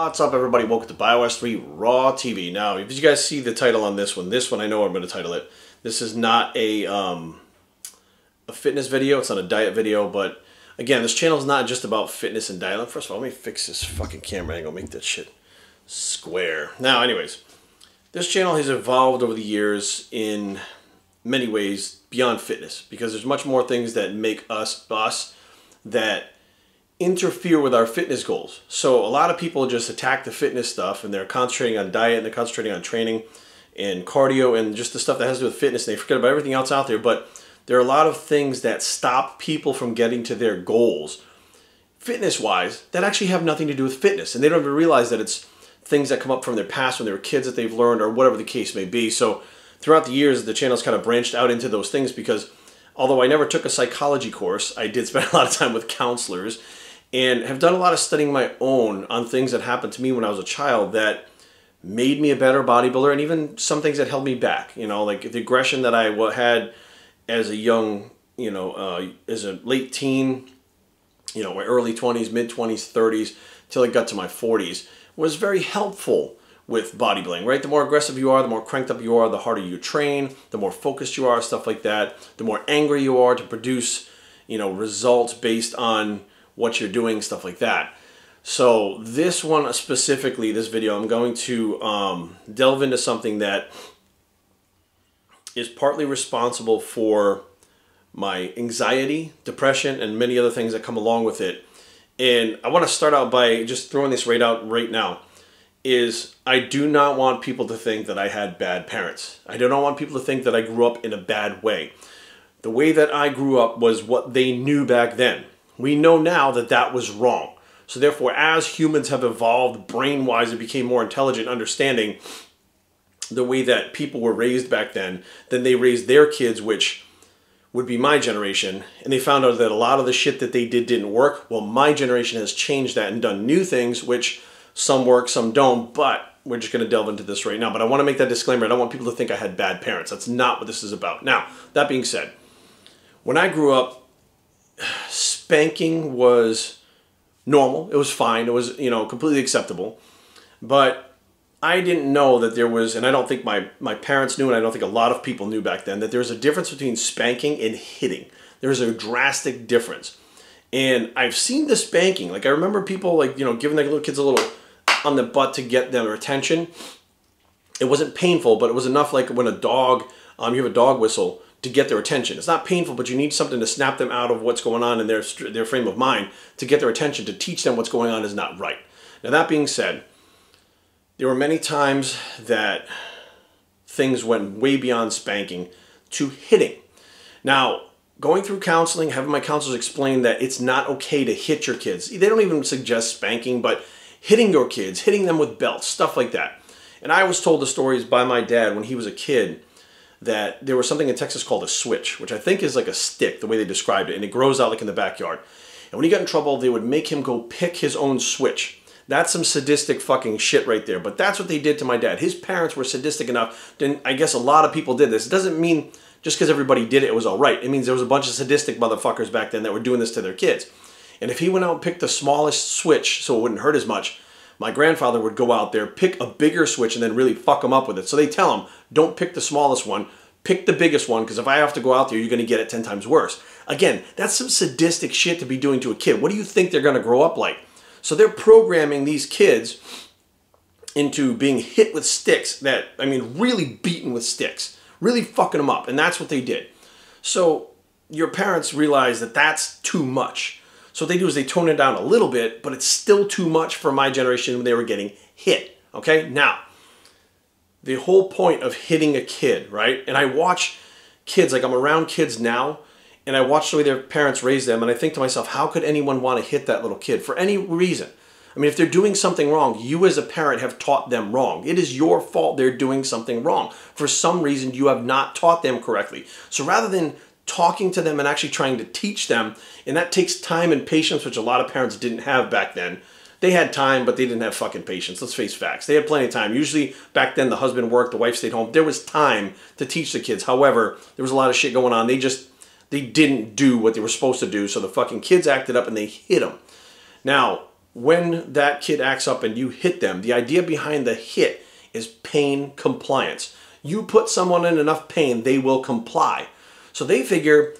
What's up, everybody? Welcome to BioS 3 Raw TV. Now, if you guys see the title on this one I know what I'm going to title it. This is not a fitness video. It's not a diet video, but again, this channel is not just about fitness and diet. First of all, let me fix this fucking camera angle, make that shit square. Now, anyways, this channel has evolved over the years in many ways beyond fitness, because there's much more things that make us us that interfere with our fitness goals. So a lot of people just attack the fitness stuff and they're concentrating on diet and they're concentrating on training and cardio and just the stuff that has to do with fitness, and they forget about everything else out there. But there are a lot of things that stop people from getting to their goals fitness-wise that actually have nothing to do with fitness, and they don't even realize that it's things that come up from their past when they were kids that they've learned or whatever the case may be. So throughout the years, the channel's kind of branched out into those things, because although I never took a psychology course, I did spend a lot of time with counselors and have done a lot of studying my own on things that happened to me when I was a child that made me a better bodybuilder, and even some things that held me back. You know, like the aggression that I had as a young, as a late teen, my early 20s, mid 20s, 30s, till I got to my 40s, was very helpful with bodybuilding, right? The more aggressive you are, the more cranked up you are, the harder you train, the more focused you are, stuff like that. The more angry you are to produce, results based on what you're doing, stuff like that. So this one specifically, this video, I'm going to delve into something that is partly responsible for my anxiety, depression, and many other things that come along with it. And I want to start out by just throwing this out right now. I do not want people to think that I had bad parents. I do not want people to think that I grew up in a bad way. The way that I grew up was what they knew back then. We know now that that was wrong. So therefore, as humans have evolved brain-wise and became more intelligent, understanding the way that people were raised back then they raised their kids, which would be my generation, and they found out that a lot of the shit that they didn't work. Well, my generation has changed that and done new things, which some work, some don't, but we're just going to delve into this right now. But I want to make that disclaimer. I don't want people to think I had bad parents. That's not what this is about. Now, that being said, when I grew up, spanking was normal. It was fine. It was, completely acceptable. But I didn't know that there was, and I don't think my parents knew, and I don't think a lot of people knew back then, that there was a difference between spanking and hitting. There's a drastic difference. And I've seen the spanking. Like, I remember people, giving their little kids a little on the butt to get their attention. It wasn't painful, but it was enough, like when a dog, you have a dog whistle, to get their attention. It's not painful, but you need something to snap them out of what's going on in their frame of mind to get their attention, to teach them what's going on is not right. Now, that being said, there were many times that things went way beyond spanking to hitting. Now, going through counseling, having my counselors explain that it's not okay to hit your kids. They don't even suggest spanking, but hitting your kids, hitting them with belts, stuff like that. And I was told the stories by my dad when he was a kid that there was something in Texas called a switch, which I think is like a stick, the way they described it, and it grows out like in the backyard. And when he got in trouble, they would make him go pick his own switch. That's some sadistic fucking shit right there. But that's what they did to my dad. His parents were sadistic enough, and I guess a lot of people did this. It doesn't mean just because everybody did it, it was all right. It means there was a bunch of sadistic motherfuckers back then that were doing this to their kids. And if he went out and picked the smallest switch so it wouldn't hurt as much, my grandfather would go out there, pick a bigger switch, and then really fuck him up with it. So they tell him, don't pick the smallest one, pick the biggest one, because if I have to go out there, you're going to get it 10 times worse. Again, that's some sadistic shit to be doing to a kid. What do you think they're going to grow up like? So they're programming these kids into being hit with sticks really beaten with sticks, really fucking them up, and that's what they did. So your parents realize that that's too much. So what they do is they tone it down a little bit, but it's still too much for my generation when they were getting hit, okay? Now, the whole point of hitting a kid, right? And I watch kids, I'm around kids now, and I watch the way their parents raise them, and I think to myself, how could anyone want to hit that little kid for any reason? I mean, if they're doing something wrong, you as a parent have taught them wrong. It is your fault they're doing something wrong. For some reason, you have not taught them correctly. So rather than talking to them and actually trying to teach them, and that takes time and patience, which a lot of parents didn't have back then. They had time, but they didn't have fucking patience. Let's face facts. They had plenty of time. Usually back then, the husband worked, the wife stayed home. There was time to teach the kids. However, there was a lot of shit going on. They didn't do what they were supposed to do, so the fucking kids acted up and they hit them. Now, when that kid acts up and you hit them, the idea behind the hit is pain compliance. You put someone in enough pain, they will comply. So they figure,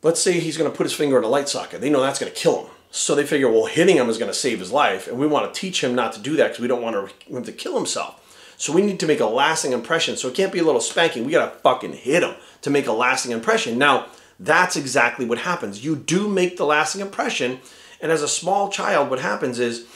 let's say he's going to put his finger in a light socket. They know that's going to kill him. So they figure, well, hitting him is going to save his life. And we want to teach him not to do that because we don't want him to kill himself. So we need to make a lasting impression. So it can't be a little spanking. We got to fucking hit him to make a lasting impression. Now, that's exactly what happens. You do make the lasting impression. And as a small child, what happens is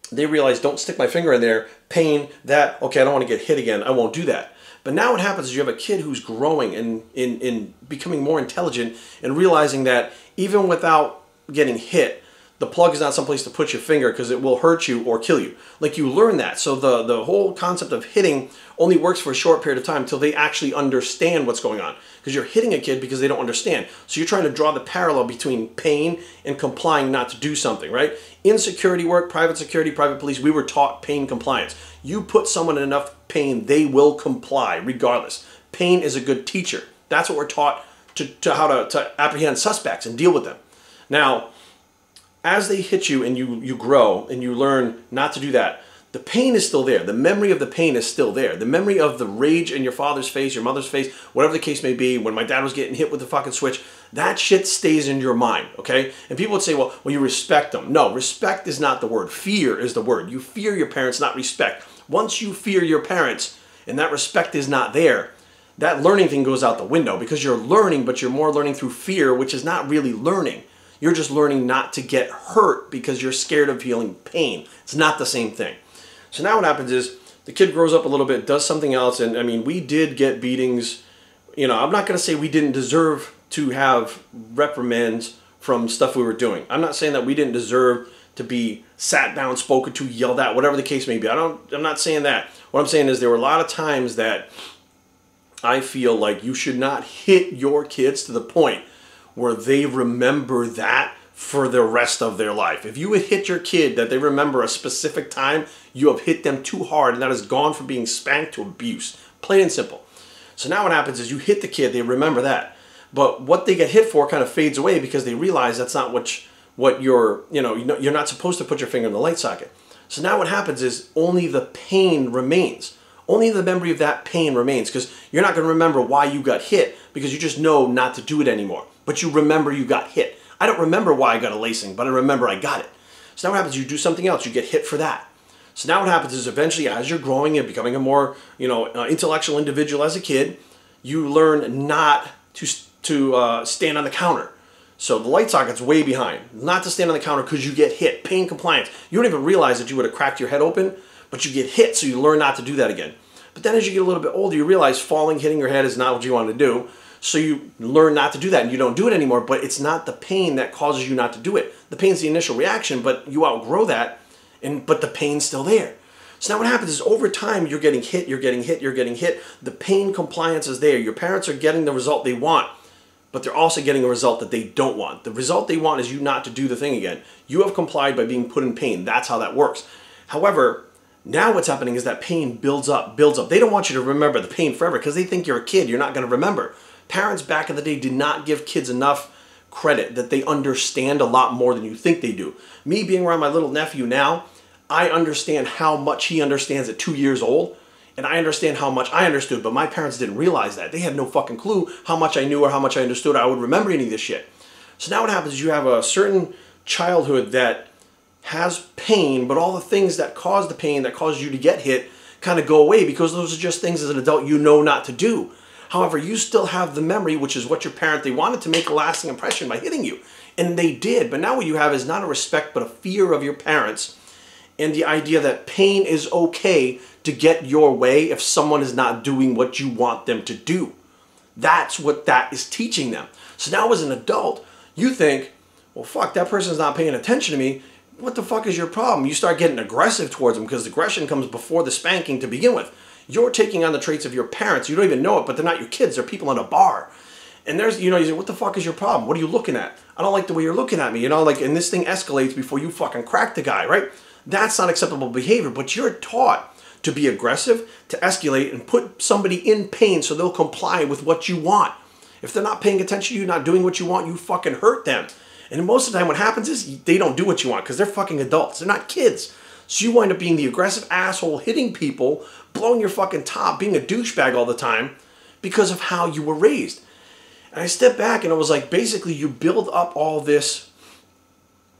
they realize, don't stick my finger in there, pain, that, okay, I don't want to get hit again. I won't do that. But now what happens is you have a kid who's growing and in becoming more intelligent and realizing that even without getting hit, the plug is not someplace to put your finger because it will hurt you or kill you. Like, you learn that. So the whole concept of hitting only works for a short period of time until they actually understand what's going on. Because you're hitting a kid because they don't understand. So you're trying to draw the parallel between pain and complying not to do something, right? In security work, private security, private police, we were taught pain compliance. You put someone in enough pain, they will comply regardless. Pain is a good teacher. That's what we're taught to how to apprehend suspects and deal with them. Now, as they hit you and you grow and you learn not to do that, the pain is still there. The memory of the pain is still there. The memory of the rage in your father's face, your mother's face, whatever the case may be, when my dad was getting hit with the fucking switch, that shit stays in your mind, okay? And people would say, well, you respect them. No, respect is not the word. Fear is the word. You fear your parents, not respect. Once you fear your parents and that respect is not there, that learning thing goes out the window because you're learning, but you're more learning through fear, which is not really learning. You're just learning not to get hurt because you're scared of feeling pain. It's not the same thing. So now what happens is the kid grows up a little bit, does something else, and I mean, we did get beatings. You know, I'm not going to say we didn't deserve to have reprimands from stuff we were doing. I'm not saying that we didn't deserve to be sat down, spoken to, yelled at, whatever the case may be. I'm not saying that. What I'm saying is there were a lot of times that I feel like you should not hit your kids to the point where they remember that for the rest of their life. If you would hit your kid that they remember a specific time, you have hit them too hard, and that has gone from being spanked to abuse. Plain and simple. So now what happens is you hit the kid, they remember that. But what they get hit for kind of fades away because they realize that's not what you're not supposed to put your finger in the light socket. So now what happens is only the pain remains. Only the memory of that pain remains because you're not going to remember why you got hit because you just know not to do it anymore. But you remember you got hit. I don't remember why I got a lacing, but I remember I got it. So now what happens is you do something else, you get hit for that. So now what happens is eventually as you're growing and becoming a more intellectual individual as a kid, you learn not to stand on the counter. So the light socket's way behind. Not to stand on the counter because you get hit. Pain compliance. You don't even realize that you would have cracked your head open, but you get hit, so you learn not to do that again. But then as you get a little bit older, you realize falling, hitting your head is not what you want to do. So you learn not to do that and you don't do it anymore, but it's not the pain that causes you not to do it. The pain's the initial reaction, but you outgrow that, but the pain's still there. So now what happens is over time, you're getting hit, you're getting hit, you're getting hit. The pain compliance is there. Your parents are getting the result they want, but they're also getting a result that they don't want. The result they want is you not to do the thing again. You have complied by being put in pain. That's how that works. However, now what's happening is that pain builds up, builds up. They don't want you to remember the pain forever because they think you're a kid. You're not going to remember. Parents back in the day did not give kids enough credit that they understand a lot more than you think they do. Me being around my little nephew now, I understand how much he understands at 2 years old, and I understand how much I understood, but my parents didn't realize that. They had no fucking clue how much I knew or how much I understood or I would remember any of this shit. So now what happens is you have a certain childhood that has pain, but all the things that cause the pain, that cause you to get hit, kind of go away because those are just things as an adult you know not to do. However, you still have the memory, which is what your parent, they wanted to make a lasting impression by hitting you. And they did. But now what you have is not a respect, but a fear of your parents. And the idea that pain is okay to get your way if someone is not doing what you want them to do. That's what that is teaching them. So now as an adult, you think, well, fuck, that person's not paying attention to me. What the fuck is your problem? You start getting aggressive towards them because aggression comes before the spanking to begin with. You're taking on the traits of your parents. You don't even know it, but they're not your kids. They're people in a bar. And there's, you say, what the fuck is your problem? What are you looking at? I don't like the way you're looking at me. And this thing escalates before you fucking crack the guy, right? That's not acceptable behavior, but you're taught to be aggressive, to escalate, and put somebody in pain so they'll comply with what you want. If they're not paying attention to you, not doing what you want, you fucking hurt them. And most of the time what happens is they don't do what you want because they're fucking adults. They're not kids. So you wind up being the aggressive asshole, hitting people, blowing your fucking top, being a douchebag all the time because of how you were raised. And I stepped back and I was like, basically you build up all this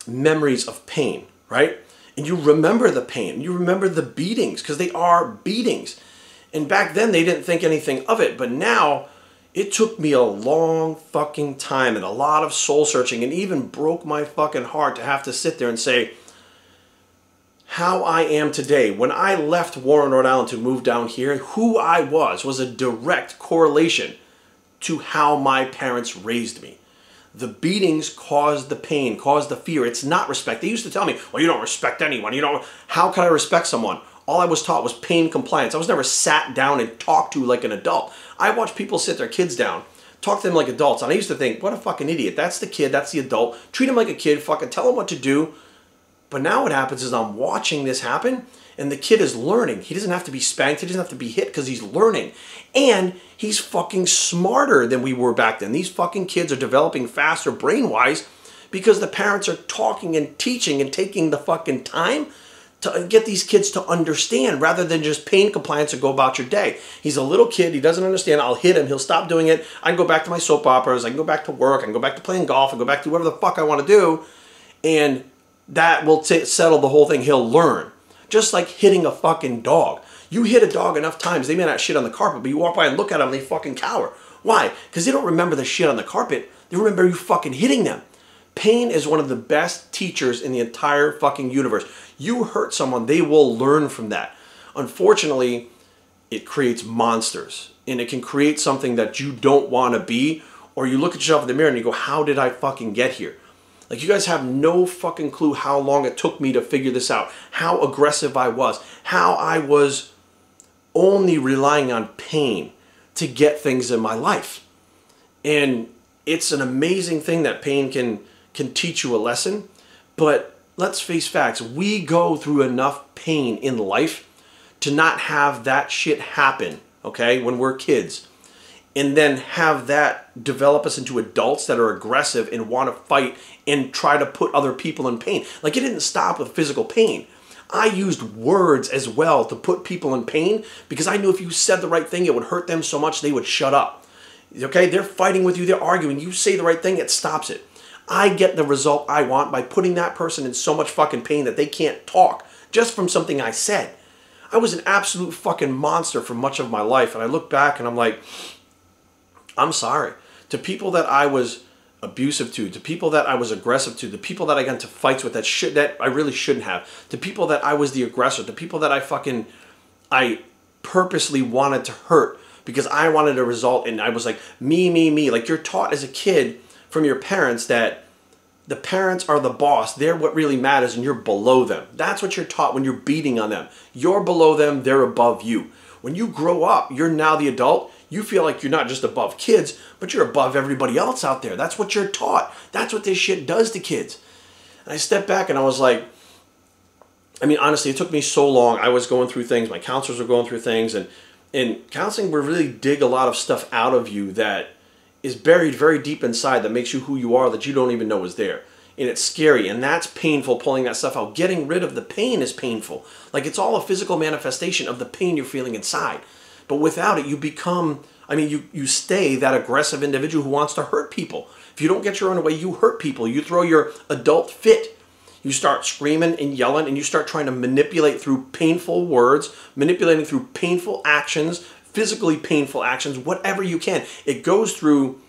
memories of pain, right? And you remember the pain. You remember the beatings because they are beatings. And back then they didn't think anything of it. But now it took me a long fucking time and a lot of soul searching and even broke my fucking heart to have to sit there and say, how I am today, when I left Warren, Rhode Island to move down here, who I was a direct correlation to how my parents raised me. The beatings caused the pain, caused the fear. It's not respect. They used to tell me, well, you don't respect anyone. You don't. How can I respect someone? All I was taught was pain compliance. I was never sat down and talked to like an adult. I watched people sit their kids down, talk to them like adults. And I used to think, what a fucking idiot. That's the kid. That's the adult. Treat him like a kid. Fucking tell him what to do. But now what happens is I'm watching this happen and the kid is learning. He doesn't have to be spanked. He doesn't have to be hit because he's learning. And he's fucking smarter than we were back then. These fucking kids are developing faster brain-wise because the parents are talking and teaching and taking the fucking time to get these kids to understand rather than just pain compliance and go about your day. He's a little kid. He doesn't understand. I'll hit him. He'll stop doing it. I can go back to my soap operas. I can go back to work. I can go back to playing golf. I can go back to whatever the fuck I want to do. And that will settle the whole thing. He'll learn. Just like hitting a fucking dog. You hit a dog enough times, they may not shit on the carpet, but you walk by and look at them and they fucking cower. Why? Because they don't remember the shit on the carpet. They remember you fucking hitting them. Pain is one of the best teachers in the entire fucking universe. You hurt someone, they will learn from that. Unfortunately, it creates monsters. And it can create something that you don't want to be. Or you look at yourself in the mirror and you go, how did I fucking get here? Like, you guys have no fucking clue how long it took me to figure this out. How aggressive I was. How I was only relying on pain to get things in my life. And it's an amazing thing that pain can teach you a lesson. But let's face facts. We go through enough pain in life to not have that shit happen, okay, when we're kids. And then have that develop us into adults that are aggressive and want to fight and try to put other people in pain. Like, it didn't stop with physical pain. I used words as well to put people in pain because I knew if you said the right thing, it would hurt them so much they would shut up. Okay, they're fighting with you, they're arguing. You say the right thing, it stops it. I get the result I want by putting that person in so much fucking pain that they can't talk just from something I said. I was an absolute fucking monster for much of my life, and I look back and I'm like, I'm sorry. To people that I was abusive to people that I was aggressive to, the people that I got into fights with that I really shouldn't have, to people that I was the aggressor, to people that I purposely wanted to hurt because I wanted a result, and I was like, me. Like, you're taught as a kid from your parents that the parents are the boss. They're what really matters, and you're below them. That's what you're taught when you're beating on them. You're below them, they're above you. When you grow up, you're now the adult. You feel like you're not just above kids, but you're above everybody else out there. That's what you're taught. That's what this shit does to kids. And I stepped back and I was like, I mean, honestly, it took me so long. I was going through things. My counselors were going through things. And counseling will really dig a lot of stuff out of you that is buried very deep inside that makes you who you are that you don't even know is there. And it's scary. And that's painful, pulling that stuff out. Getting rid of the pain is painful. Like, it's all a physical manifestation of the pain you're feeling inside. But without it, you become, I mean, you stay that aggressive individual who wants to hurt people. If you don't get your own way, you hurt people. You throw your adult fit. You start screaming and yelling, and you start trying to manipulate through painful words, manipulating through painful actions, physically painful actions, whatever you can. It goes through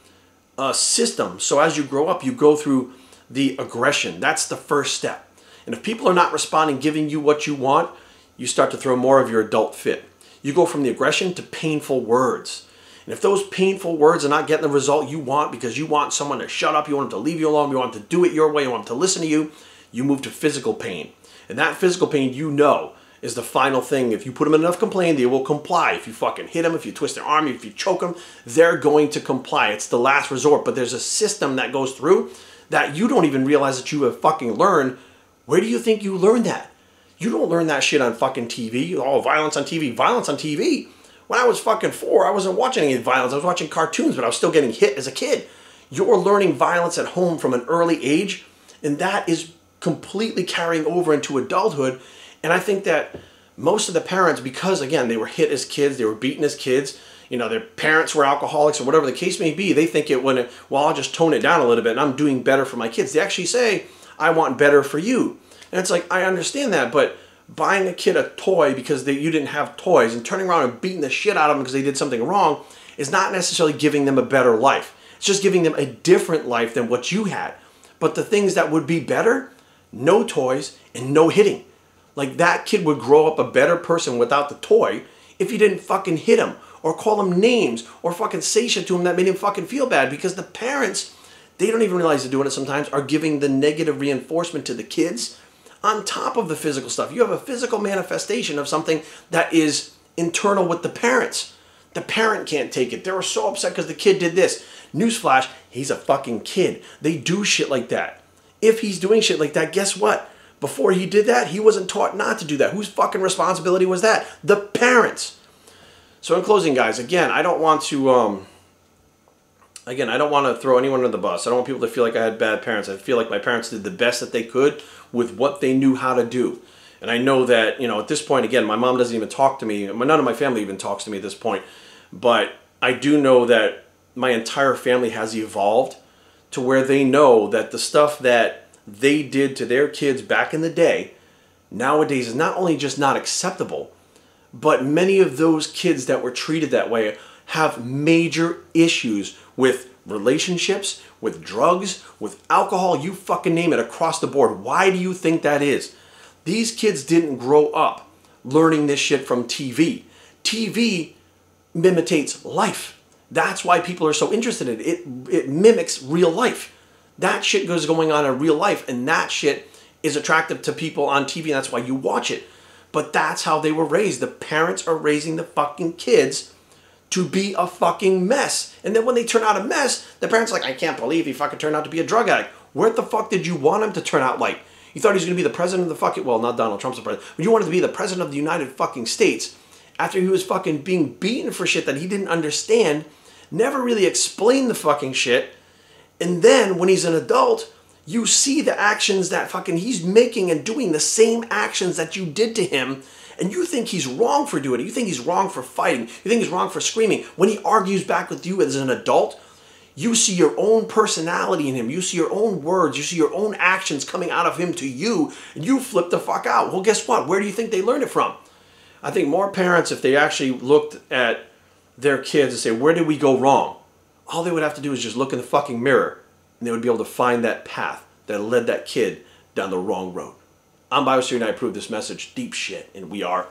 a system. So as you grow up, you go through the aggression. That's the first step. And if people are not responding, giving you what you want, you start to throw more of your adult fit. You go from the aggression to painful words. And if those painful words are not getting the result you want because you want someone to shut up, you want them to leave you alone, you want them to do it your way, you want them to listen to you, you move to physical pain. And that physical pain, you know, is the final thing. If you put them in enough complaint, they will comply. If you fucking hit them, if you twist their arm, if you choke them, they're going to comply. It's the last resort. But there's a system that goes through that you don't even realize that you have fucking learned. Where do you think you learned that? You don't learn that shit on fucking TV. Oh, violence on TV. Violence on TV. When I was fucking 4, I wasn't watching any violence. I was watching cartoons, but I was still getting hit as a kid. You're learning violence at home from an early age, and that is completely carrying over into adulthood. And I think that most of the parents, because again, they were hit as kids, they were beaten as kids, you know, their parents were alcoholics or whatever the case may be, they think well, I'll just tone it down a little bit and I'm doing better for my kids. They actually say, I want better for you. And it's like, I understand that, but buying a kid a toy because you didn't have toys and turning around and beating the shit out of them because they did something wrong is not necessarily giving them a better life. It's just giving them a different life than what you had. But the things that would be better, no toys and no hitting. Like, that kid would grow up a better person without the toy if you didn't fucking hit him or call him names or fucking say shit to him that made him fucking feel bad, because the parents, they don't even realize they're doing it sometimes, are giving the negative reinforcement to the kids on top of the physical stuff. You have a physical manifestation of something that is internal with the parents. The parent can't take it. They were so upset because the kid did this. Newsflash, he's a fucking kid. They do shit like that. If he's doing shit like that, guess what? Before he did that, he wasn't taught not to do that. Whose fucking responsibility was that? The parents. So in closing, guys, again, I don't want to throw anyone under the bus. I don't want people to feel like I had bad parents. I feel like my parents did the best that they could with what they knew how to do. And I know that, you know, at this point, again, my mom doesn't even talk to me. None of my family even talks to me at this point. But I do know that my entire family has evolved to where they know that the stuff that they did to their kids back in the day nowadays is not only just not acceptable, but many of those kids that were treated that way have major issues with relationships, with drugs, with alcohol, you fucking name it, across the board. Why do you think that is? These kids didn't grow up learning this shit from TV. TV imitates life. That's why people are so interested in it. It mimics real life. That shit goes going on in real life, and that shit is attractive to people on TV, and that's why you watch it. But that's how they were raised. The parents are raising the fucking kids to be a fucking mess. And then when they turn out a mess, the parents are like, I can't believe he fucking turned out to be a drug addict. Where the fuck did you want him to turn out like? You thought he was going to be the president of the fucking, well, not Donald Trump's the president, but you wanted to be the president of the United fucking States after he was fucking being beaten for shit that he didn't understand, never really explained the fucking shit. And then when he's an adult, you see the actions that fucking he's making and doing the same actions that you did to him, and you think he's wrong for doing it. You think he's wrong for fighting. You think he's wrong for screaming. When he argues back with you as an adult, you see your own personality in him. You see your own words. You see your own actions coming out of him to you, and you flip the fuck out. Well, guess what? Where do you think they learned it from? I think more parents, if they actually looked at their kids and say, where did we go wrong? All they would have to do is just look in the fucking mirror, and they would be able to find that path that led that kid down the wrong road. I'm Biosphere, and I approve this message. Deep shit, and we are